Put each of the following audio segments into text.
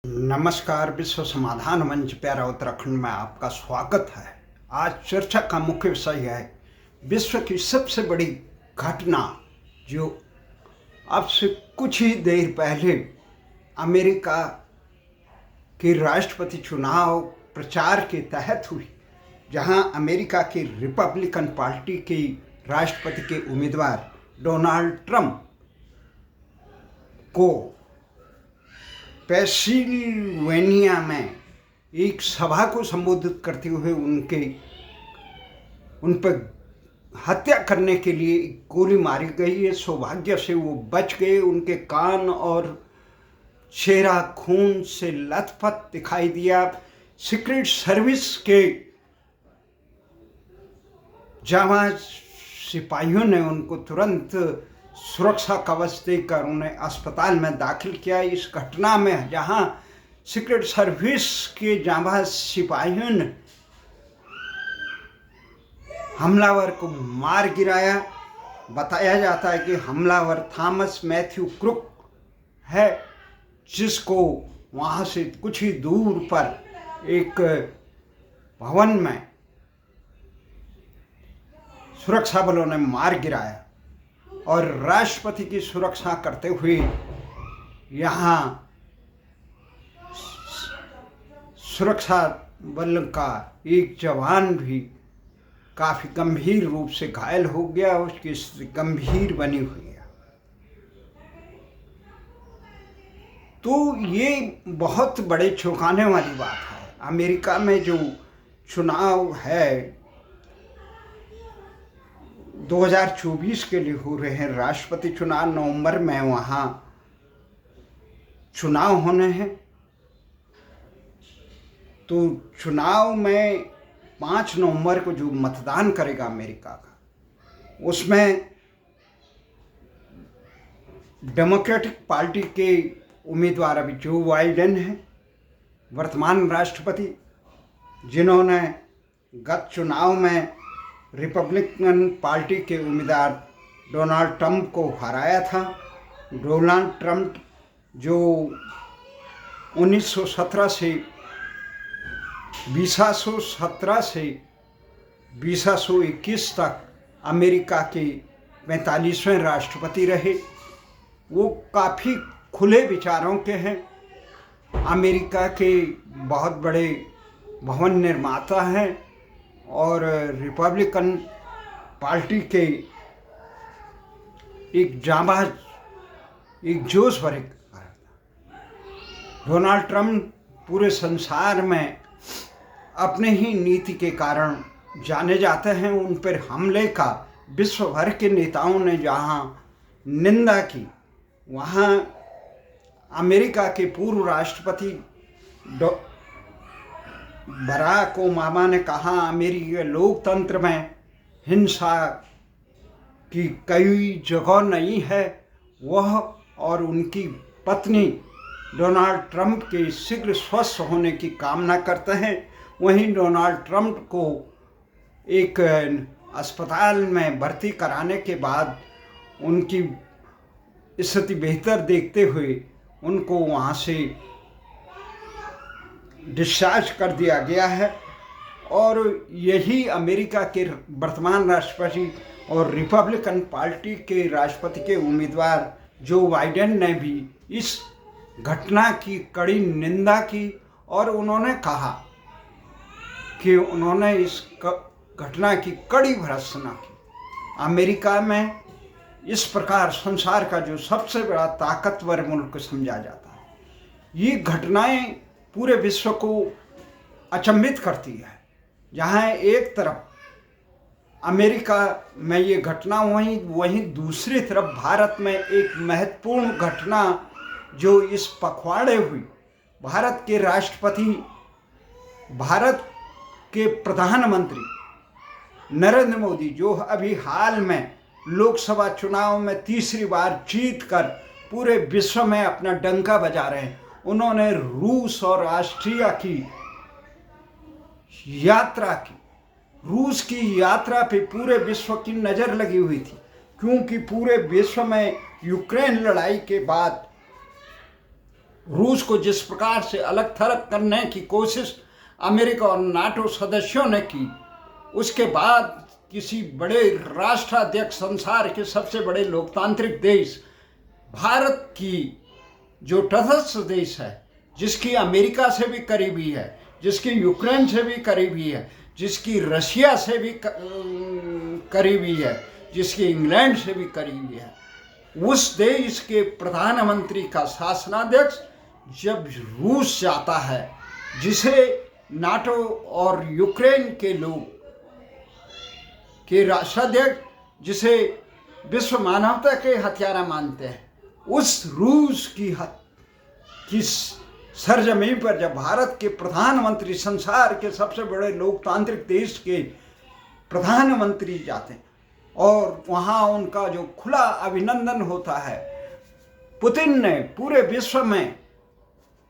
नमस्कार। विश्व समाधान मंच प्यारा उत्तराखंड में आपका स्वागत है। आज चर्चा का मुख्य विषय है विश्व की सबसे बड़ी घटना जो अब से कुछ ही देर पहले अमेरिका के राष्ट्रपति चुनाव प्रचार के तहत हुई, जहां अमेरिका की रिपब्लिकन पार्टी के राष्ट्रपति के उम्मीदवार डोनाल्ड ट्रंप को पेंसिल्वेनिया में एक सभा को संबोधित करते हुए उन पर हत्या करने के लिए गोली मारी गई है। सौभाग्य से वो बच गए। उनके कान और चेहरा खून से लथपथ दिखाई दिया। सीक्रेट सर्विस के जाबाज सिपाहियों ने उनको तुरंत सुरक्षा कवच देकर उन्हें अस्पताल में दाखिल किया। इस घटना में जहां सीक्रेट सर्विस के जाबाज सिपाहियों ने हमलावर को मार गिराया। बताया जाता है कि हमलावर थॉमस मैथ्यू क्रुक है, जिसको वहां से कुछ ही दूर पर एक भवन में सुरक्षा बलों ने मार गिराया और राष्ट्रपति की सुरक्षा करते हुए यहाँ सुरक्षा बल का एक जवान भी काफ़ी गंभीर रूप से घायल हो गया। उसकी स्थिति गंभीर बनी हुई है। तो ये बहुत बड़े चौंकाने वाली बात है। अमेरिका में जो चुनाव है 2024 के लिए हो रहे हैं, राष्ट्रपति चुनाव नवंबर में वहाँ चुनाव होने हैं। तो चुनाव में 5 नवंबर को जो मतदान करेगा अमेरिका का, उसमें डेमोक्रेटिक पार्टी के उम्मीदवार अभी जो बाइडेन हैं, वर्तमान राष्ट्रपति, जिन्होंने गत चुनाव में रिपब्लिकन पार्टी के उम्मीदवार डोनाल्ड ट्रंप को हराया था। डोनाल्ड ट्रंप जो 1917 से 2021 तक अमेरिका के 45वें राष्ट्रपति रहे। वो काफ़ी खुले विचारों के हैं। अमेरिका के बहुत बड़े भवन निर्माता हैं और रिपब्लिकन पार्टी के एक जाबाज, एक जोश भरे डोनाल्ड ट्रंप पूरे संसार में अपने ही नीति के कारण जाने जाते हैं। उन पर हमले का विश्व भर के नेताओं ने जहां निंदा की, वहां अमेरिका के पूर्व राष्ट्रपति बराक ओबामा ने कहा अमेरिकी लोकतंत्र में हिंसा की कोई जगह नहीं है। वह और उनकी पत्नी डोनाल्ड ट्रंप के शीघ्र स्वस्थ होने की कामना करते हैं। वहीं डोनाल्ड ट्रंप को एक अस्पताल में भर्ती कराने के बाद उनकी स्थिति बेहतर देखते हुए उनको वहाँ से डिस्चार्ज कर दिया गया है। और यही अमेरिका के वर्तमान राष्ट्रपति और रिपब्लिकन पार्टी के राष्ट्रपति के उम्मीदवार जो बाइडेन ने भी इस घटना की कड़ी निंदा की और उन्होंने कहा कि उन्होंने इस घटना की कड़ी भर्त्सना की। अमेरिका में इस प्रकार संसार का जो सबसे बड़ा ताकतवर मुल्क समझा जाता है, ये घटनाएं पूरे विश्व को अचंभित करती है। जहाँ एक तरफ अमेरिका में ये घटना वहीं दूसरी तरफ भारत में एक महत्वपूर्ण घटना जो इस पखवाड़े हुई। भारत के राष्ट्रपति, भारत के प्रधानमंत्री नरेंद्र मोदी, जो अभी हाल में लोकसभा चुनाव में तीसरी बार जीतकर पूरे विश्व में अपना डंका बजा रहे हैं, उन्होंने रूस और ऑस्ट्रिया की यात्रा की। रूस की यात्रा पे पूरे विश्व की नज़र लगी हुई थी, क्योंकि पूरे विश्व में यूक्रेन लड़ाई के बाद रूस को जिस प्रकार से अलग थलग करने की कोशिश अमेरिका और नाटो सदस्यों ने की, उसके बाद किसी बड़े राष्ट्राध्यक्ष, संसार के सबसे बड़े लोकतांत्रिक देश भारत की, जो तटस्थ देश है, जिसकी अमेरिका से भी करीबी है, जिसकी यूक्रेन से भी करीबी है, जिसकी रशिया से भी करीबी है, जिसकी इंग्लैंड से भी करीबी है, उस देश के प्रधानमंत्री का शासनाध्यक्ष जब रूस जाता है, जिसे नाटो और यूक्रेन के लोग के राष्ट्राध्यक्ष, जिसे विश्व मानवता के हत्यारा मानते हैं, उस रूस की सरजमीन पर जब भारत के प्रधानमंत्री, संसार के सबसे बड़े लोकतांत्रिक देश के प्रधानमंत्री जाते हैं और वहाँ उनका जो खुला अभिनंदन होता है, पुतिन ने पूरे विश्व में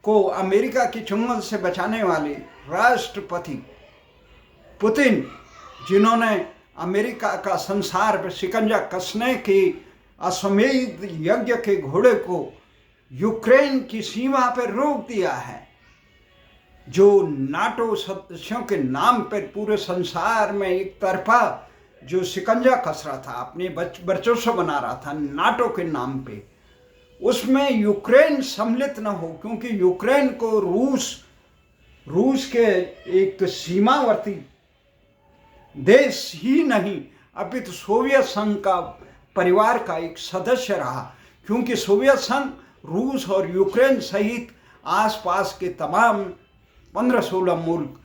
को अमेरिका की चुंगल से बचाने वाले राष्ट्रपति पुतिन, जिन्होंने अमेरिका का संसार पर शिकंजा कसने के अश्वमेध यज्ञ के घोड़े को यूक्रेन की सीमा पर रोक दिया है, जो नाटो सदस्यों के नाम पर पूरे संसार में एक तरफा जो शिकंजा कस रहा था, अपने वर्चस्व बना रहा था नाटो के नाम पे, उसमें यूक्रेन सम्मिलित न हो, क्योंकि यूक्रेन को रूस के एक सीमावर्ती देश ही नहीं अपितु सोवियत संघ का परिवार का एक सदस्य रहा, क्योंकि सोवियत संघ रूस और यूक्रेन सहित आसपास के तमाम 15-16 मुल्क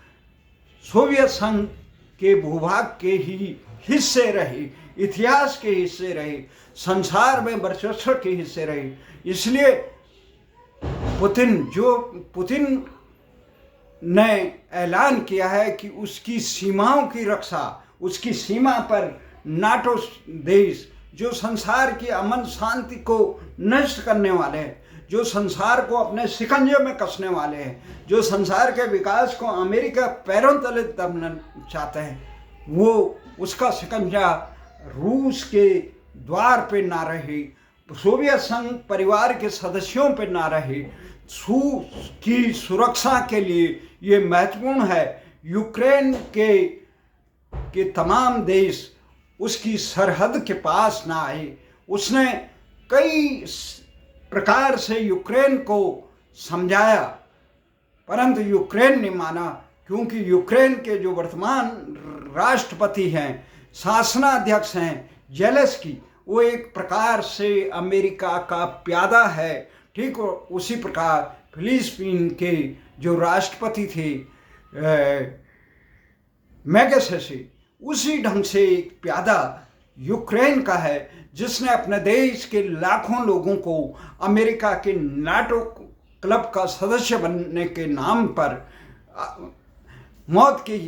सोवियत संघ के भूभाग के ही हिस्से रहे, इतिहास के हिस्से रहे, संसार में वर्चस्व के हिस्से रहे। इसलिए पुतिन ने ऐलान किया है कि उसकी सीमाओं की रक्षा, उसकी सीमा पर नाटो देश, जो संसार की अमन शांति को नष्ट करने वाले हैं, जो संसार को अपने शिकंजे में कसने वाले हैं, जो संसार के विकास को अमेरिका पैरों तले दबना चाहते हैं, वो उसका शिकंजा रूस के द्वार पे ना रहे, सोवियत संघ परिवार के सदस्यों पे ना रहे। की सुरक्षा के लिए ये महत्वपूर्ण है यूक्रेन के तमाम देश उसकी सरहद के पास ना आए। उसने कई प्रकार से यूक्रेन को समझाया, परंतु यूक्रेन ने माना, क्योंकि यूक्रेन के जो वर्तमान राष्ट्रपति हैं, शासनाध्यक्ष हैं जेलेंस्की, वो एक प्रकार से अमेरिका का प्यादा है। ठीक उसी प्रकार फिलिस्तीन के जो राष्ट्रपति थे मैगसेसे, उसी ढंग से एक प्यादा यूक्रेन का है, जिसने अपने देश के लाखों लोगों को अमेरिका के नाटो क्लब का सदस्य बनने के नाम पर मौत की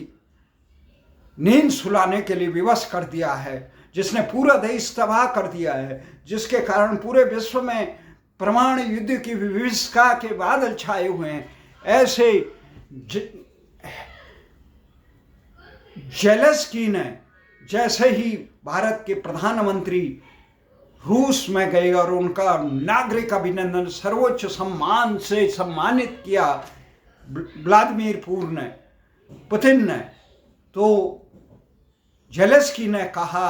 नींद सुलाने के लिए विवश कर दिया है, जिसने पूरा देश तबाह कर दिया है, जिसके कारण पूरे विश्व में परमाणु युद्ध की विभीषिका के बादल छाए हुए हैं। ऐसे जेलेंस्की ने जैसे ही भारत के प्रधानमंत्री रूस में गए और उनका नागरिक अभिनंदन सर्वोच्च सम्मान से सम्मानित किया व्लादिमीर पुतिन ने, तो जेलेंस्की ने कहा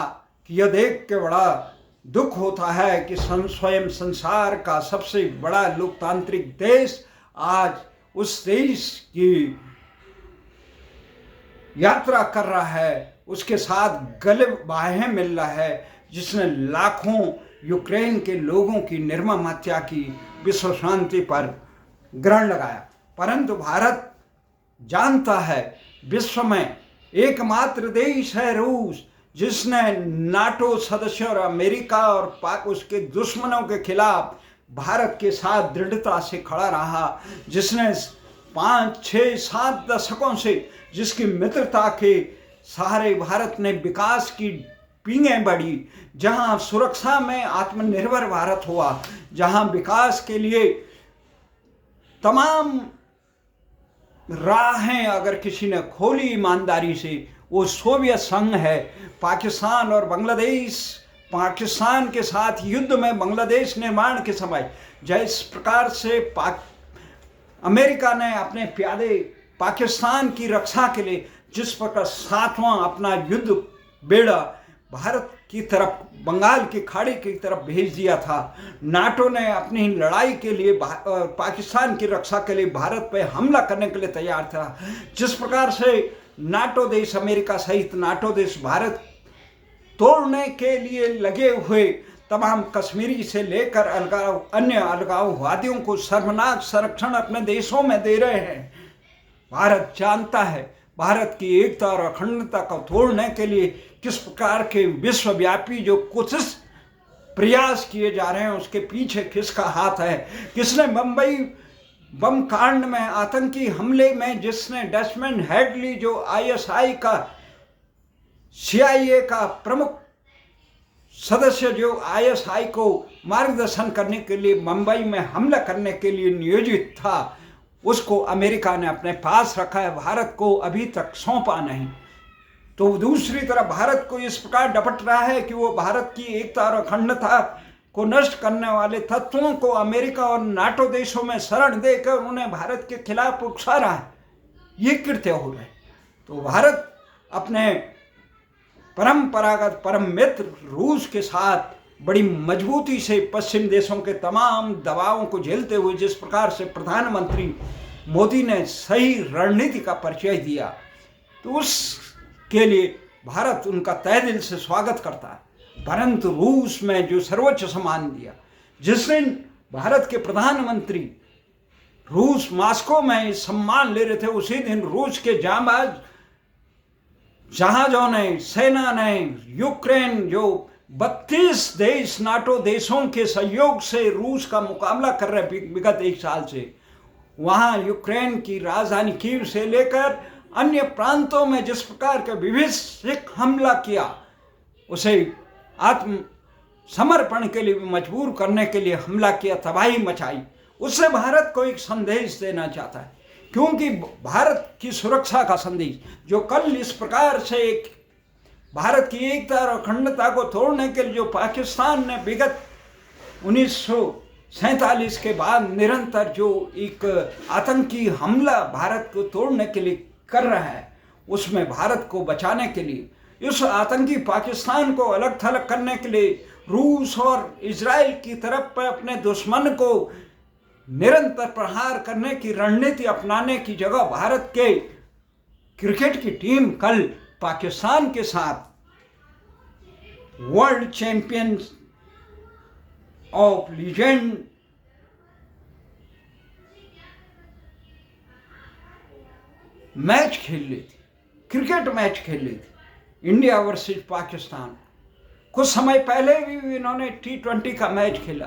कि यह देख के बड़ा दुख होता है कि स्वयं संसार का सबसे बड़ा लोकतांत्रिक देश आज उस देश की यात्रा कर रहा है, उसके साथ गले बाहें मिल रहा है, जिसने लाखों यूक्रेन के लोगों की निर्मम हत्या की, विश्व शांति पर ग्रहण लगाया। परंतु भारत जानता है विश्व में एकमात्र देश है रूस, जिसने नाटो सदस्य और अमेरिका और पाक उसके दुश्मनों के खिलाफ भारत के साथ दृढ़ता से खड़ा रहा, जिसने 5, 6, 7 दशकों से जिसकी मित्रता के सहारे भारत ने विकास की पींगें बढ़ी, जहां सुरक्षा में आत्मनिर्भर भारत हुआ, जहां विकास के लिए तमाम राहें अगर किसी ने खोली ईमानदारी से, वो सोवियत संघ है। पाकिस्तान और बांग्लादेश, पाकिस्तान के साथ युद्ध में बांग्लादेश निर्माण के समय जिस प्रकार से अमेरिका ने अपने प्यादे पाकिस्तान की रक्षा के लिए जिस प्रकार 7वां अपना युद्ध बेड़ा भारत की तरफ, बंगाल की खाड़ी की तरफ भेज दिया था, नाटो ने अपनी लड़ाई के लिए पाकिस्तान की रक्षा के लिए भारत पर हमला करने के लिए तैयार था, जिस प्रकार से नाटो देश, अमेरिका सहित नाटो देश भारत तोड़ने के लिए लगे हुए तमाम कश्मीरी से लेकर अन्य अलगाववादियों को शर्मनाक संरक्षण अपने देशों में दे रहे हैं। भारत जानता है भारत की एकता और अखंडता को तोड़ने के लिए किस प्रकार के विश्वव्यापी जो कोशिश प्रयास किए जा रहे हैं, उसके पीछे किसका हाथ है। किसने मुंबई बम कांड में, आतंकी हमले में, जिसने डेस्मंड हेडली जो आईएसआई का, CIA का प्रमुख सदस्य, जो आईएसआई को मार्गदर्शन करने के लिए मुंबई में हमला करने के लिए नियोजित था, उसको अमेरिका ने अपने पास रखा है, भारत को अभी तक सौंपा नहीं। तो दूसरी तरफ भारत को इस प्रकार डपट रहा है कि वो भारत की एकता और अखंडता को नष्ट करने वाले तत्वों को अमेरिका और नाटो देशों में शरण देकर उन्हें भारत के खिलाफ उकसा रहा है। ये कृत्य हो रहे। तो भारत अपने परंपरागत परम मित्र रूस के साथ बड़ी मजबूती से पश्चिम देशों के तमाम दबावों को झेलते हुए, जिस प्रकार से प्रधानमंत्री मोदी ने सही रणनीति का परिचय दिया, तो उसके लिए भारत उनका तहे दिल से स्वागत करता है। परंतु रूस में जो सर्वोच्च सम्मान दिया, जिस दिन भारत के प्रधानमंत्री रूस मास्को में सम्मान ले रहे थे, उसी दिन रूस के जांबाज जहाजों ने, सेना ने यूक्रेन, जो 32 देश नाटो देशों के सहयोग से रूस का मुकाबला कर रहे विगत 1 साल से, वहां यूक्रेन की राजधानी कीव से लेकर अन्य प्रांतों में जिस प्रकार के विभत्सिक हमला किया, उसे आत्म समर्पण के लिए मजबूर करने के लिए हमला किया, तबाही मचाई। उससे भारत को एक संदेश देना चाहता है, क्योंकि भारत की सुरक्षा का संदेश जो कल इस प्रकार से एक भारत की एकता और अखंडता को तोड़ने के लिए जो पाकिस्तान ने विगत 1947 के बाद निरंतर जो एक आतंकी हमला भारत को तोड़ने के लिए कर रहा है, उसमें भारत को बचाने के लिए, इस आतंकी पाकिस्तान को अलग थलग करने के लिए रूस और इजराइल की तरफ पर अपने दुश्मन को निरंतर प्रहार करने की रणनीति अपनाने की जगह भारत के क्रिकेट की टीम कल पाकिस्तान के साथ world champion of legend match खेल रही थी, क्रिकेट मैच खेल रही थी, इंडिया वर्सेस पाकिस्तान। कुछ समय पहले भी इन्होंने T20 का मैच खेला,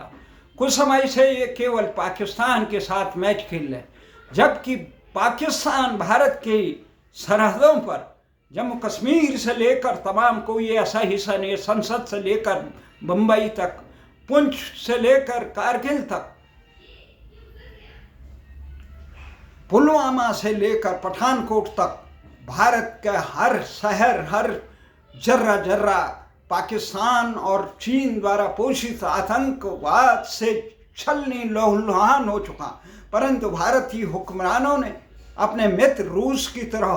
कुछ समय से ये केवल पाकिस्तान के साथ मैच खेल रहे, जबकि पाकिस्तान भारत की सरहदों पर जम्मू कश्मीर से लेकर तमाम कोई ऐसा हिस्सा नहीं, संसद से लेकर बम्बई तक, पुंछ से लेकर कारगिल तक, पुलवामा से लेकर पठानकोट तक, भारत का हर शहर, हर जर्रा जर्रा पाकिस्तान और चीन द्वारा पोषित आतंकवाद से छलनी लहूलुहान हो चुका। परंतु भारतीय हुक्मरानों ने अपने मित्र रूस की तरह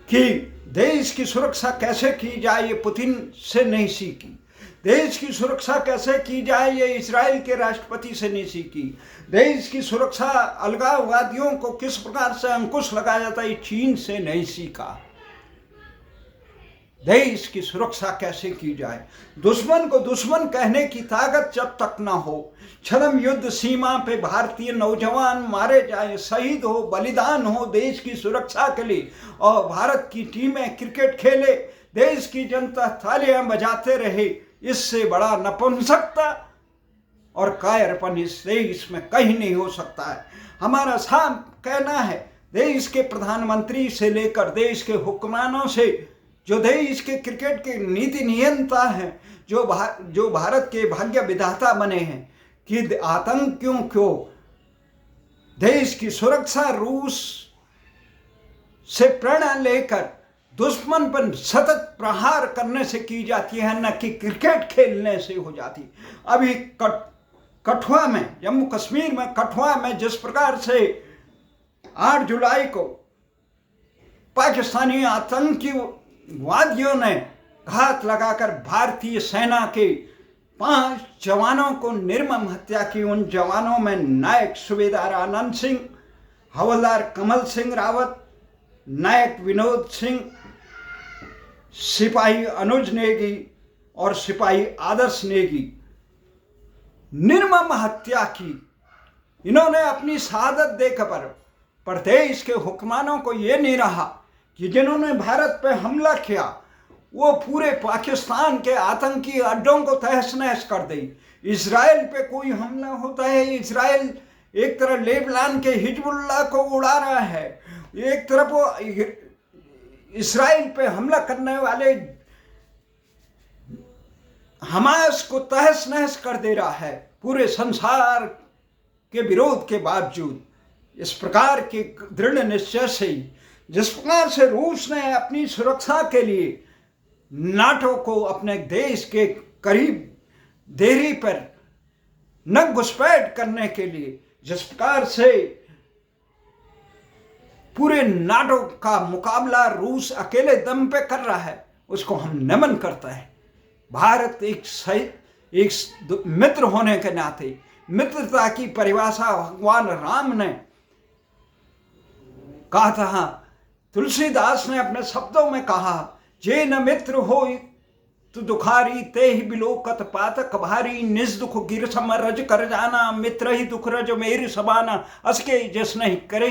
कि देश की सुरक्षा कैसे की जाए ये पुतिन से नहीं सीखी, देश की सुरक्षा कैसे की जाए ये इजराइल के राष्ट्रपति से नहीं सीखी, देश की सुरक्षा अलगाववादियों को किस प्रकार से अंकुश लगाया जाता है ये चीन से नहीं सीखा। देश की सुरक्षा कैसे की जाए, दुश्मन को दुश्मन कहने की ताकत जब तक ना हो, छद्म युद्ध सीमा पे भारतीय नौजवान मारे जाए, शहीद हो, बलिदान हो देश की सुरक्षा के लिए, और भारत की टीमें क्रिकेट खेले, देश की जनता तालियां बजाते रहे, इससे बड़ा नपुंसकता और कायरपन इस देश में कहीं नहीं हो सकता है। हमारा साफ कहना है, देश के प्रधानमंत्री से लेकर देश के हुक्मरानों से, जो देश के क्रिकेट के नीति नियंता हैं, जो भारत के भाग्य विधाता बने हैं, कि आतंकियों को देश की सुरक्षा रूस से प्रेरणा लेकर दुश्मन पर सतत प्रहार करने से की जाती है, न कि क्रिकेट खेलने से हो जाती। अभी कठुआ में, जम्मू कश्मीर में कठुआ में जिस प्रकार से 8 जुलाई को पाकिस्तानी आतंकवादियों ने घात लगाकर भारतीय सेना के 5 जवानों को निर्मम हत्या की। उन जवानों में नायक सूबेदार आनंद सिंह, हवलदार कमल सिंह रावत, नायक विनोद सिंह, सिपाही अनुज नेगी और सिपाही आदर्श नेगी निर्मम हत्या की। इन्होंने अपनी शहादत देकर पर देश के हुक्मरानों को ये नहीं रहा कि जिन्होंने भारत पे हमला किया वो पूरे पाकिस्तान के आतंकी अड्डों को तहस नहस कर दे। इजराइल पे कोई हमला होता है, इजराइल एक तरफ लेबनान के हिजबुल्लाह को उड़ा रहा है, एक तरफ वो इजराइल पे हमला करने वाले हमास को तहस नहस कर दे रहा है पूरे संसार के विरोध के बावजूद। इस प्रकार के दृढ़ निश्चय से ही जिस प्रकार से रूस ने अपनी सुरक्षा के लिए नाटो को अपने देश के करीब देरी पर न घुसपैठ करने के लिए जिस प्रकार से पूरे नाटो का मुकाबला रूस अकेले दम पे कर रहा है, उसको हम नमन करते हैं। भारत एक मित्र होने के नाते, मित्रता की परिभाषा भगवान राम ने कहा था, तुलसीदास ने अपने शब्दों में कहा, जे न मित्र हो तो दुखारी ते ही बिलोकत पातक भारी, निज दुख गिर सम रज कर जाना, मित्र ही दुख रज मेरी सबाना, असके जस नहीं करे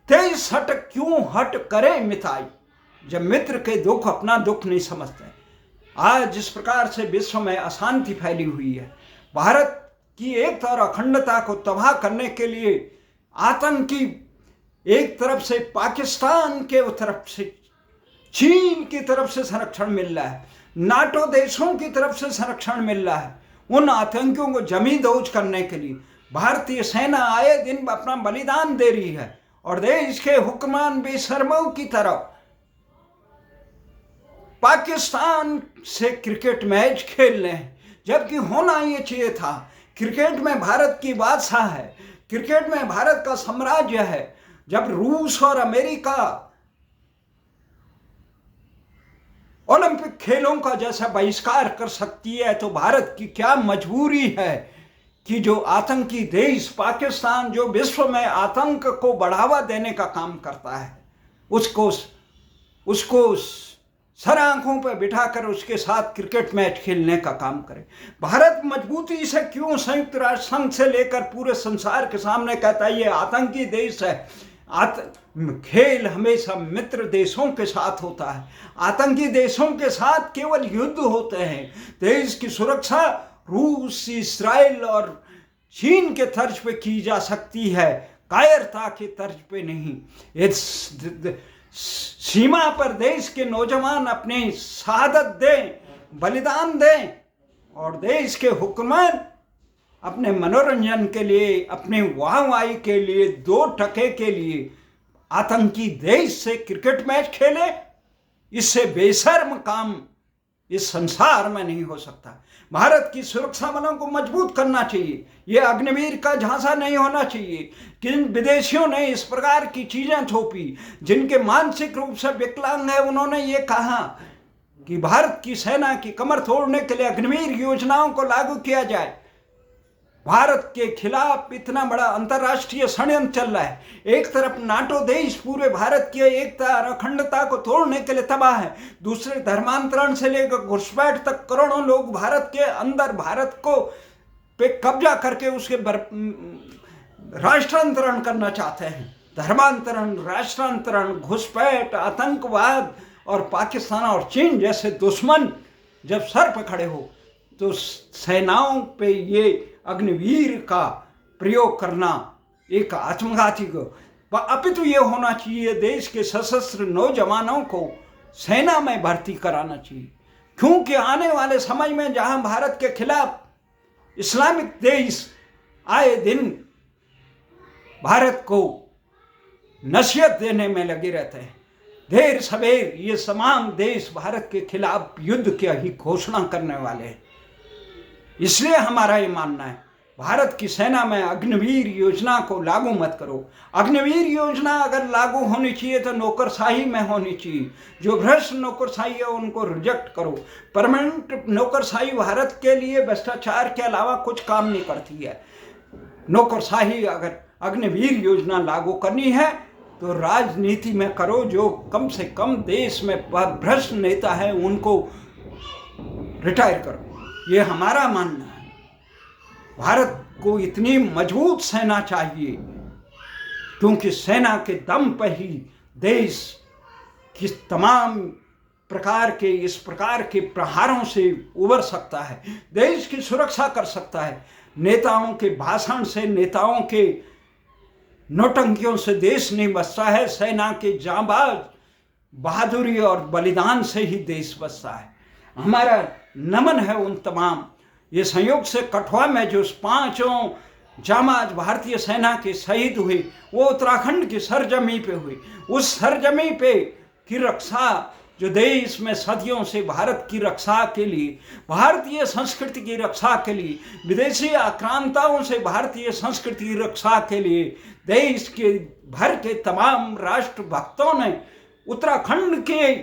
ते सट क्यों हट करे मिताई। जब मित्र के दुख अपना दुख नहीं समझते। आज जिस प्रकार से विश्व में अशांति फैली हुई है, भारत की एकता और अखंडता को तबाह करने के लिए आतंकी एक तरफ से पाकिस्तान के तरफ से चीन की तरफ से संरक्षण मिल रहा है, नाटो देशों की तरफ से संरक्षण मिल रहा है। उन आतंकियों को जमींदोज करने के लिए भारतीय सेना आए दिन अपना बलिदान दे रही है और देश के हुक्मरान बेशर्मों की तरफ पाकिस्तान से क्रिकेट मैच खेल रहे हैं, जबकि होना ये चाहिए था। क्रिकेट में भारत की बादशाह है, क्रिकेट में भारत का साम्राज्य है। जब रूस और अमेरिका ओलंपिक खेलों का जैसा बहिष्कार कर सकती है, तो भारत की क्या मजबूरी है कि जो आतंकी देश पाकिस्तान, जो विश्व में आतंक को बढ़ावा देने का काम करता है, उसको सर आंखों पर बिठाकर उसके साथ क्रिकेट मैच खेलने का काम करे। भारत मजबूती से क्यों संयुक्त राष्ट्र संघ से लेकर पूरे संसार के सामने कहता है ये आतंकी देश है। खेल हमेशा मित्र देशों के साथ होता है, आतंकी देशों के साथ केवल युद्ध होते हैं। देश की सुरक्षा रूस, इस्राइल और चीन के तर्ज पे की जा सकती है, कायरता के तर्ज पे नहीं। इस सीमा पर देश के नौजवान अपनी शहादत दें, बलिदान दें और देश के हुक्मरान अपने मनोरंजन के लिए, अपने वाहवाही के लिए, 2 टके के लिए आतंकी देश से क्रिकेट मैच खेले। इससे बेशर्म काम इस संसार में नहीं हो सकता। भारत की सुरक्षा बलों को मजबूत करना चाहिए, ये अग्निवीर का झांसा नहीं होना चाहिए। किन विदेशियों ने इस प्रकार की चीजें थोपी, जिनके मानसिक रूप से विकलांग है, उन्होंने ये कहा कि भारत की सेना की कमर तोड़ने के लिए अग्निवीर योजनाओं को लागू किया जाए। भारत के खिलाफ इतना बड़ा अंतर्राष्ट्रीय षड्यंत्र चल रहा है। एक तरफ नाटो देश पूरे भारत की एकता और अखंडता को तोड़ने के लिए तबाह है, दूसरे धर्मांतरण से लेकर घुसपैठ तक करोड़ों लोग भारत के अंदर भारत को पे कब्जा करके उसके राष्ट्रांतरण करना चाहते हैं। धर्मांतरण, राष्ट्रांतरण, घुसपैठ, आतंकवाद और पाकिस्तान और चीन जैसे दुश्मन जब सर पर खड़े हो तो सेनाओं पे ये अग्निवीर का प्रयोग करना एक आत्मघाती को, अपितु ये होना चाहिए देश के सशस्त्र नौजवानों को सेना में भर्ती कराना चाहिए। क्योंकि आने वाले समय में जहां भारत के खिलाफ इस्लामिक देश आए दिन भारत को नसीहत देने में लगे रहते हैं, देर सवेर ये तमाम देश भारत के खिलाफ युद्ध की ही घोषणा करने वाले हैं। इसलिए हमारा ये मानना है भारत की सेना में अग्निवीर योजना को लागू मत करो। अग्निवीर योजना अगर लागू होनी चाहिए तो नौकरशाही में होनी चाहिए। जो भ्रष्ट नौकरशाही है उनको रिजेक्ट करो। परमानेंट नौकरशाही भारत के लिए भ्रष्टाचार के अलावा कुछ काम नहीं करती है। नौकरशाही अगर अग्निवीर योजना लागू करनी है तो राजनीति में करो। जो कम से कम देश में भ्रष्ट नेता है उनको रिटायर करो, ये हमारा मानना है। भारत को इतनी मजबूत सेना चाहिए क्योंकि सेना के दम पर ही देश की तमाम प्रकार के इस प्रकार के प्रहारों से उबर सकता है, देश की सुरक्षा कर सकता है। नेताओं के भाषण से, नेताओं के नौटंकियों से देश नहीं बचता है। सेना के जांबाज बहादुरी और बलिदान से ही देश बचता है। हमारा नमन है उन तमाम। ये संयोग से कठुआ में जो 5 जांबाज भारतीय सेना के शहीद हुए वो उत्तराखंड की सरजमी पे हुई। उस सरजमी पे की रक्षा, जो देश में सदियों से भारत की रक्षा के लिए, भारतीय संस्कृति की रक्षा के लिए, विदेशी आक्रांताओं से भारतीय संस्कृति की रक्षा के लिए देश के भर के तमाम राष्ट्र भक्तों ने उत्तराखंड के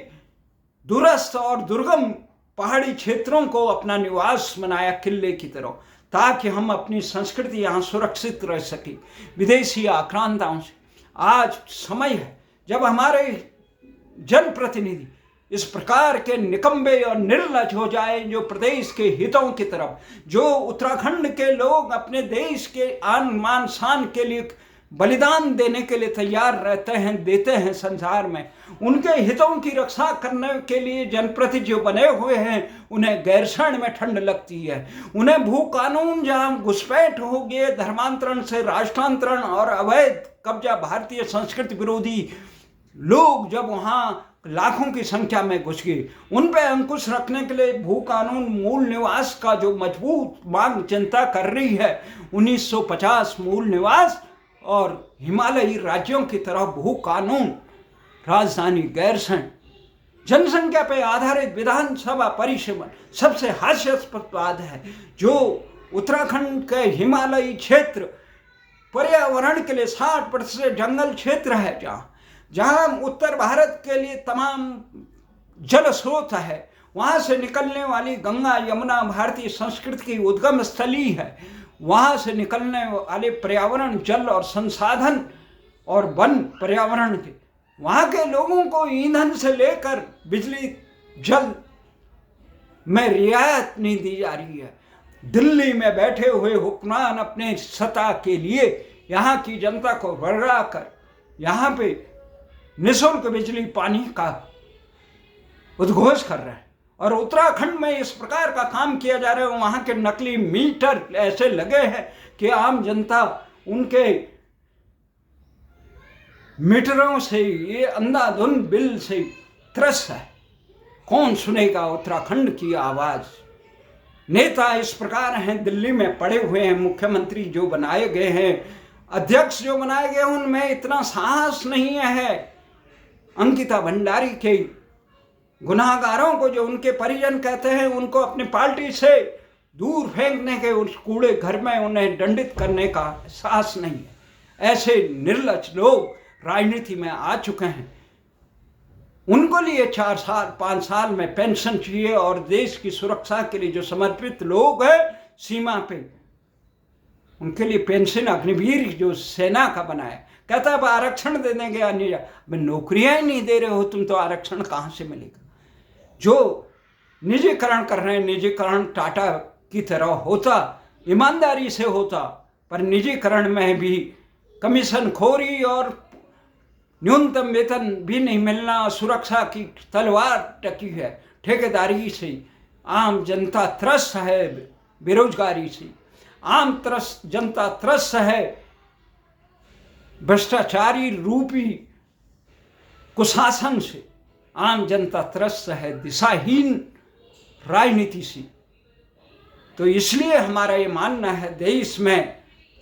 दूरस्थ और दुर्गम पहाड़ी क्षेत्रों को अपना निवास बनाया किले की तरह, ताकि हम अपनी संस्कृति यहाँ सुरक्षित रह सके विदेशी आक्रांताओं से। आज समय है जब हमारे जनप्रतिनिधि इस प्रकार के निकम्बे और निर्लज हो जाए, जो प्रदेश के हितों की तरफ, जो उत्तराखंड के लोग अपने देश के आन मान शान के लिए बलिदान देने के लिए तैयार रहते हैं, देते हैं संसार में, उनके हितों की रक्षा करने के लिए जनप्रतिनिधि जो बने हुए हैं उन्हें गैरसैंण में ठंड लगती है। उन्हें भू कानून जहाँ घुसपैठ हो गए, धर्मांतरण से राष्ट्रांतरण और अवैध कब्जा भारतीय संस्कृति विरोधी लोग जब वहाँ लाखों की संख्या में घुस गए, उन पर अंकुश रखने के लिए भू कानून मूल निवास का जो मजबूत मांग जनता कर रही है, 1950 मूल निवास और हिमालयी राज्यों की तरह भू कानून, राजधानी गैरसैंण, जनसंख्या पर आधारित विधानसभा परिसमन सबसे हास्यास्पद बात है। जो उत्तराखंड के हिमालयी क्षेत्र पर्यावरण के लिए 60% जंगल क्षेत्र है, जहाँ उत्तर भारत के लिए तमाम जल स्रोत है, वहाँ से निकलने वाली गंगा यमुना भारतीय संस्कृति की उद्गम स्थली है। वहाँ से निकलने वाले पर्यावरण, जल और संसाधन और वन पर्यावरण के, वहाँ के लोगों को ईंधन से लेकर बिजली जल में रियायत नहीं दी जा रही है। दिल्ली में बैठे हुए हुक्मरान अपने सत्ता के लिए यहाँ की जनता को भररा कर यहाँ पे निःशुल्क बिजली पानी का उद्घोष कर रहे हैं, और उत्तराखंड में इस प्रकार का काम किया जा रहा है। वहाँ के नकली मीटर ऐसे लगे हैं कि आम जनता उनके मीटरों से, ये अंधाधुंध बिल से त्रस्त है। कौन सुनेगा उत्तराखंड की आवाज़? नेता इस प्रकार हैं, दिल्ली में पड़े हुए हैं, मुख्यमंत्री जो बनाए गए हैं, अध्यक्ष जो बनाए गए, उनमें इतना साहस नहीं है अंकिता भंडारी के गुनाहगारों को, जो उनके परिजन कहते हैं, उनको अपनी पार्टी से दूर फेंकने के, उस कूड़े घर में उन्हें दंडित करने का साहस नहीं है। ऐसे निर्लज लोग राजनीति में आ चुके हैं। उनको लिए 4 साल 5 साल में पेंशन चाहिए, और देश की सुरक्षा के लिए जो समर्पित लोग हैं सीमा पे, उनके लिए पेंशन अग्निवीर जो सेना का बनाया, कहता है अब आरक्षण देने गया नहीं, नौकरियां ही नहीं दे रहे हो तुम, तो आरक्षण कहाँ से मिलेगा? जो निजीकरण कर रहे हैं, निजीकरण टाटा की तरह होता, ईमानदारी से होता, पर निजीकरण में भी कमीशन खोरी और न्यूनतम वेतन भी नहीं मिलना, सुरक्षा की तलवार टकी है ठेकेदारी से, आम जनता त्रस्त है बेरोजगारी से, आम जनता त्रस्त है भ्रष्टाचारी रूपी कुशासन से, आम जनता त्रस्त है दिशाहीन राजनीति से। तो इसलिए हमारा ये मानना है, देश में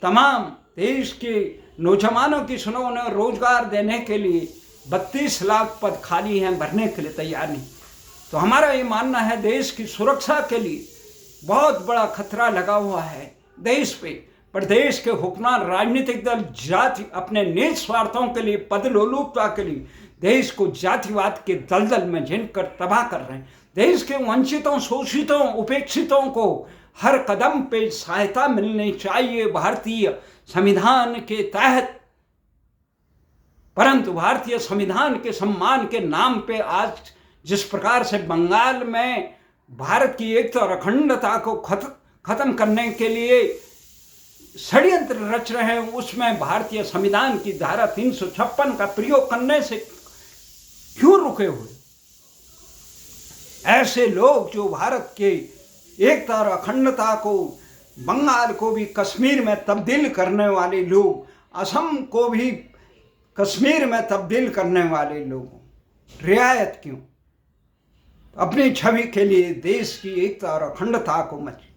तमाम देश के नौजवानों की सुनो, उन्हें रोजगार देने के लिए 32 लाख पद खाली हैं, भरने के लिए तैयार नहीं। तो हमारा ये मानना है, देश की सुरक्षा के लिए बहुत बड़ा खतरा लगा हुआ है। देश पे प्रदेश के हुक्मरान राजनीतिक दल जाति अपने निज स्वार्थों के लिए, पद लोलुपता के लिए देश को जातिवाद के दलदल में झिनकर तबाह कर रहे हैं। देश के वंचितों, शोषितों, उपेक्षितों को हर कदम पे सहायता मिलनी चाहिए भारतीय संविधान के तहत। परंतु भारतीय संविधान के सम्मान के नाम पे आज जिस प्रकार से बंगाल में भारत की एकता और अखंडता को खत्म करने के लिए षड्यंत्र रच रहे हैं, उसमें भारतीय संविधान की धारा 356 का प्रयोग करने से क्यों रुके हुए? ऐसे लोग जो भारत के एकता और अखंडता को, बंगाल को भी कश्मीर में तब्दील करने वाले लोग, असम को भी कश्मीर में तब्दील करने वाले लोगों, रियायत क्यों? अपनी छवि के लिए देश की एकता और अखंडता को मचे।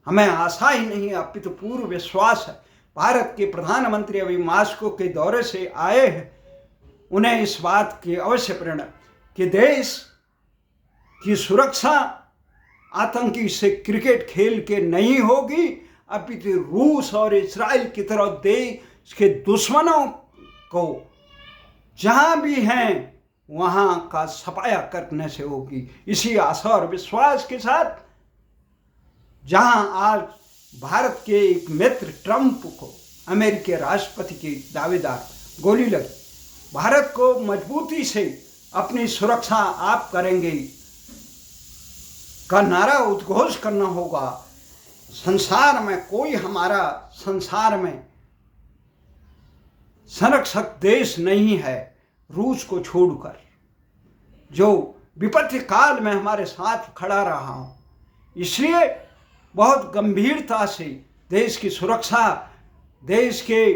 हमें आशा ही नहीं अपितु पूर्ण विश्वास है। भारत के प्रधानमंत्री अभी मास्को के दौरे से आए हैं, उन्हें इस बात की अवश्य प्रेरणा कि देश की सुरक्षा आतंकी से क्रिकेट खेल के नहीं होगी, अपितु रूस और इस्राइल की तरह देश के दुश्मनों को जहां भी हैं वहां का सफाया करने से होगी। इसी आशा और विश्वास के साथ जहां आज भारत के एक मित्र ट्रंप को, अमेरिकी राष्ट्रपति के दावेदार, गोली लगी, भारत को मजबूती से अपनी सुरक्षा आप करेंगे का नारा उद्घोष करना होगा। संसार में कोई हमारा संसार में संरक्षक देश नहीं है रूस को छोड़कर, जो विपत्ति काल में हमारे साथ खड़ा रहा हो। इसलिए बहुत गंभीरता से देश की सुरक्षा, देश के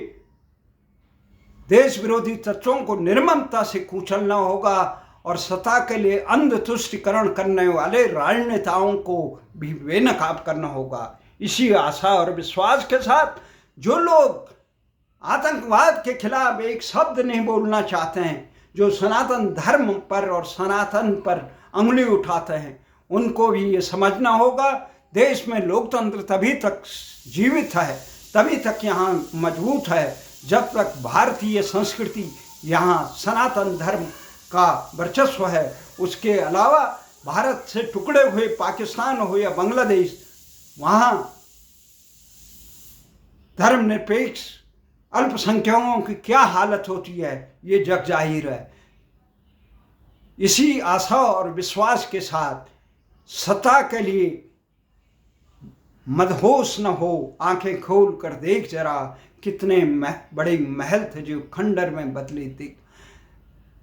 देश विरोधी तत्वों को निर्ममता से कुचलना होगा और सत्ता के लिए अंध तुष्टिकरण करने वाले राजनेताओं को भी बेनकाब करना होगा। इसी आशा और विश्वास के साथ जो लोग आतंकवाद के खिलाफ एक शब्द नहीं बोलना चाहते हैं, जो सनातन धर्म पर और सनातन पर अंगुली उठाते हैं, उनको भी ये समझना होगा देश में लोकतंत्र तभी तक जीवित है, तभी तक यहाँ मजबूत है, जब तक भारतीय संस्कृति, यहाँ सनातन धर्म का वर्चस्व है। उसके अलावा भारत से टुकड़े हुए पाकिस्तान हो या बांग्लादेश, वहाँ धर्मनिरपेक्ष अल्पसंख्यकों की क्या हालत होती है ये जग जाहिर है। इसी आशा और विश्वास के साथ सत्ता के लिए मदहोश न हो, आंखें खोल कर देख जरा, कितने बड़े महल थे जो खंडर में बदले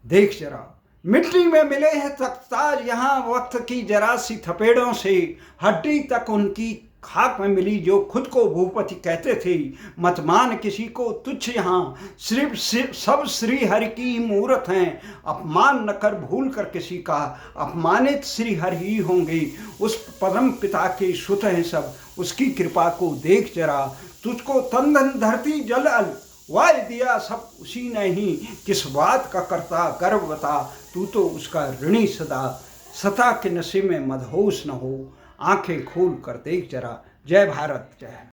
देख जरा। मिट्टी में मिले हैं तख्ताज यहाँ वक्त की जरा सी थपेड़ों से, हड्डी तक उनकी खाक में मिली जो खुद को भूपति कहते थे। मत मान किसी को तुच्छ, यहाँ सिर्फ सब श्री हरि की मूरत हैं। अपमान न कर भूल कर किसी का, अपमानित श्री हरि ही होंगे। उस परम पिता के सुत हैं सब, उसकी कृपा को देख जरा। तुझको तन धन धरती जल अल वाय दिया सब उसी ने ही, किस बात का करता गर्व बता, तू तो उसका ऋणी सदा। सता के नशे में मदहोश न हो, आंखें खोल कर देख जरा। जय भारत, जय।